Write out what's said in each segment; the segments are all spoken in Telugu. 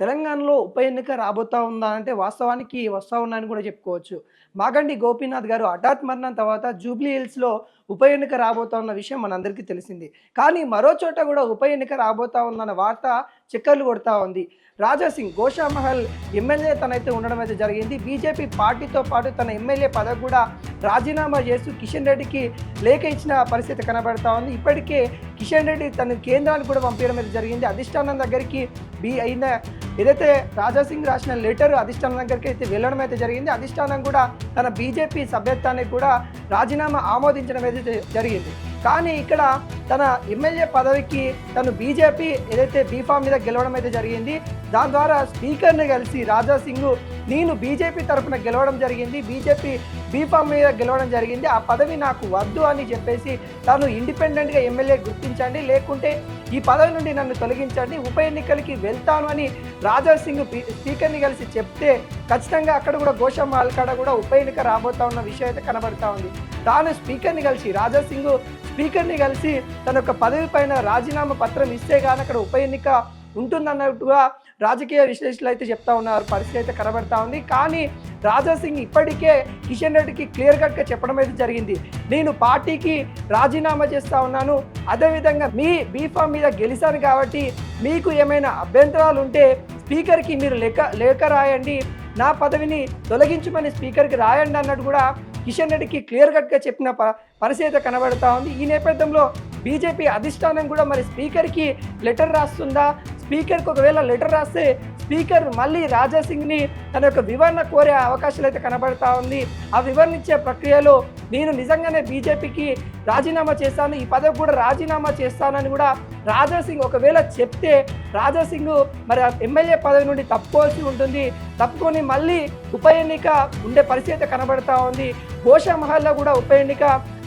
తెలంగాణలో ఉప ఎన్నిక రాబోతా ఉందా అంటే వాస్తవానికి వస్తా ఉందని కూడా చెప్పుకోవచ్చు. మాగంటి గోపీనాథ్ గారు హఠాత్ మరణం తర్వాత జూబ్లీ హిల్స్‌లో ఉప ఎన్నిక రాబోతా ఉన్న విషయం మనందరికీ తెలిసింది. కానీ మరో చోట కూడా ఉప ఎన్నిక రాబోతా ఉందన్న వార్త చక్కర్లు కొడతా ఉంది. రాజాసింగ్ గోషామహల్ ఎమ్మెల్యే తనైతే ఉండడం అయితే జరిగింది. బీజేపీ పార్టీతో పాటు తన ఎమ్మెల్యే పదవి కూడా రాజీనామా చేస్తూ కిషన్ రెడ్డికి లేఖ ఇచ్చిన పరిస్థితి కనబడతా ఉంది. ఇప్పటికే కిషన్ రెడ్డి తన కేంద్రానికి కూడా పంపించడం అయితే జరిగింది. అధిష్టానం దగ్గరికి అయిన ఏదైతే రాజాసింగ్ రాసిన లెటర్ అధిష్టానం దగ్గరికి అయితే వెళ్ళడం అయితే జరిగింది. అధిష్టానం కూడా తన బీజేపీ సభ్యత్వాన్ని కూడా రాజీనామా ఆమోదించడం అయితే జరిగింది. కానీ ఇక్కడ తన ఎమ్మెల్యే పదవికి తను బీజేపీ ఏదైతే బీఫామ్ మీద గెలవడం అయితే జరిగింది. దాని ద్వారా స్పీకర్ని కలిసి రాజాసింగ్ నేను బీజేపీ తరఫున గెలవడం జరిగింది, బీజేపీ బీఫామ్ మీద గెలవడం జరిగింది, ఆ పదవి నాకు వద్దు అని చెప్పేసి తాను ఇండిపెండెంట్గా ఎమ్మెల్యే గుర్తించండి, లేకుంటే ఈ పదవి నుండి నన్ను తొలగించండి, ఉప ఎన్నికలకి వెళ్తాను అని రాజాసింగ్ స్పీకర్ని కలిసి చెప్తే ఖచ్చితంగా అక్కడ కూడా గోషామహల్ కాడ కూడా ఉప ఎన్నిక రాబోతా ఉన్న విషయం అయితే కనబడతా ఉంది. తాను స్పీకర్ని కలిసి రాజాసింగ్ స్పీకర్ని కలిసి తన యొక్క పదవి పైన రాజీనామా పత్రం ఇస్తే కానీ అక్కడ ఉప ఎన్నిక ఉంటుందన్నట్టుగా రాజకీయ విశ్లేషకులు అయితే చెప్తా ఉన్నారు. పరిస్థితి అయితే కనబడతా ఉంది. కానీ రాజాసింగ్ ఇప్పటికే కిషన్ రెడ్డికి క్లియర్ కట్గా చెప్పడం అయితే జరిగింది. నేను పార్టీకి రాజీనామా చేస్తూ ఉన్నాను, అదేవిధంగా మీ బీఫామ్ మీద గెలిచాను కాబట్టి మీకు ఏమైనా అభ్యంతరాలు ఉంటే స్పీకర్కి మీరు లేఖ రాయండి, నా పదవిని తొలగించమని స్పీకర్కి రాయండి అన్నట్టు కూడా కిషన్ రెడ్డికి క్లియర్ కట్గా చెప్పిన పరిస్థితి కనబడతా ఉంది. ఈ నేపథ్యంలో బీజేపీ అధిష్టానం కూడా మరి స్పీకర్కి లెటర్ రాస్తుందా, స్పీకర్కి ఒకవేళ లెటర్ రాస్తే స్పీకర్ మళ్ళీ రాజాసింగ్ని తన యొక్క వివరణ కోరే అవకాశాలు అయితే కనబడతా ఉంది. ఆ వివరణ ఇచ్చే ప్రక్రియలో నేను నిజంగానే బీజేపీకి రాజీనామా చేస్తాను, ఈ పదవి కూడా రాజీనామా చేస్తానని కూడా రాజాసింగ్ ఒకవేళ చెప్తే రాజాసింగ్ మరి ఎమ్మెల్యే పదవి నుండి తప్పుకోవాల్సి ఉంటుంది. తప్పుకొని మళ్ళీ ఉప ఎన్నిక ఉండే పరిస్థితి కనబడతా ఉంది. గోషామహల్లో కూడా ఉప ఎన్నిక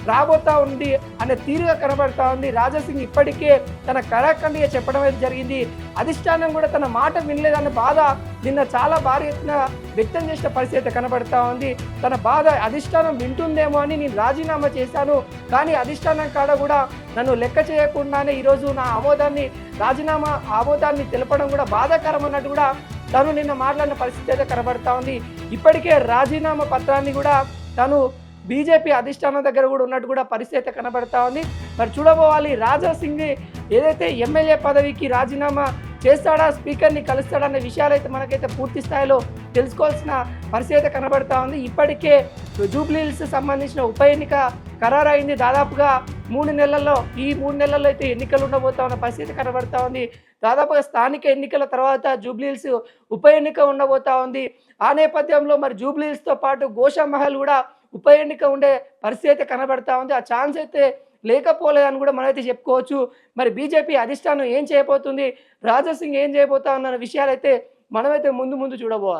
రాబోతా ఉంది అనే తీరుగా కనబడతా ఉంది. రాజాసింగ్ ఇప్పటికే తన కరాఖండిగా చెప్పడం అయితే జరిగింది. అధిష్టానం కూడా తన మాట వినలేదన్న బాధ నిన్న చాలా భారీ ఎత్తున వ్యక్తం చేసిన పరిస్థితి కనబడతా ఉంది. తన బాధ అధిష్టానం వింటుందేమో అని నేను రాజీనామా చేశాను, కానీ అధిష్టానం కాడ కూడా నన్ను లెక్క చేయకుండానే ఈరోజు నా రాజీనామా ఆమోదాన్ని తెలపడం కూడా బాధాకరం అన్నట్టు కూడా తను నిన్న మాట్లాడిన పరిస్థితి అయితే కనబడతా ఉంది. ఇప్పటికే రాజీనామా పత్రాన్ని కూడా తను బీజేపీ అధిష్టానం దగ్గర కూడా ఉన్నట్టు కూడా పరిస్థితి కనబడతా ఉంది. మరి చూడబోవాలి రాజాసింగ్ ఏదైతే ఎమ్మెల్యే పదవికి రాజీనామా చేస్తాడా, స్పీకర్ని కలుస్తాడనే విషయాలైతే మనకైతే పూర్తి స్థాయిలో తెలుసుకోవాల్సిన పరిస్థితి కనబడతా ఉంది. ఇప్పటికే జూబ్లీ హిల్స్ సంబంధించిన ఉప ఎన్నిక ఖరారైంది. దాదాపుగా 3 నెలల్లో ఈ 3 నెలల్లో అయితే ఎన్నికలు ఉండబోతా ఉన్న పరిస్థితి కనబడతా ఉంది. దాదాపుగా స్థానిక ఎన్నికల తర్వాత జూబ్లీ హిల్స్ ఉప ఎన్నిక ఉండబోతా ఉంది. ఆ నేపథ్యంలో మరి జూబ్లీ హిల్స్తో పాటు గోషామహల్ కూడా ఉప ఎన్నిక ఉండే పరిస్థితి కనబడతా ఉంది. ఆ ఛాన్స్ అయితే లేకపోలేదని కూడా మనమైతే చెప్పుకోవచ్చు. మరి బీజేపీ అధిష్టానం ఏం చేయబోతుంది, రాజాసింగ్ ఏం చేయబోతా అన్న విషయాలైతే మనమైతే ముందు చూడబోవాలి.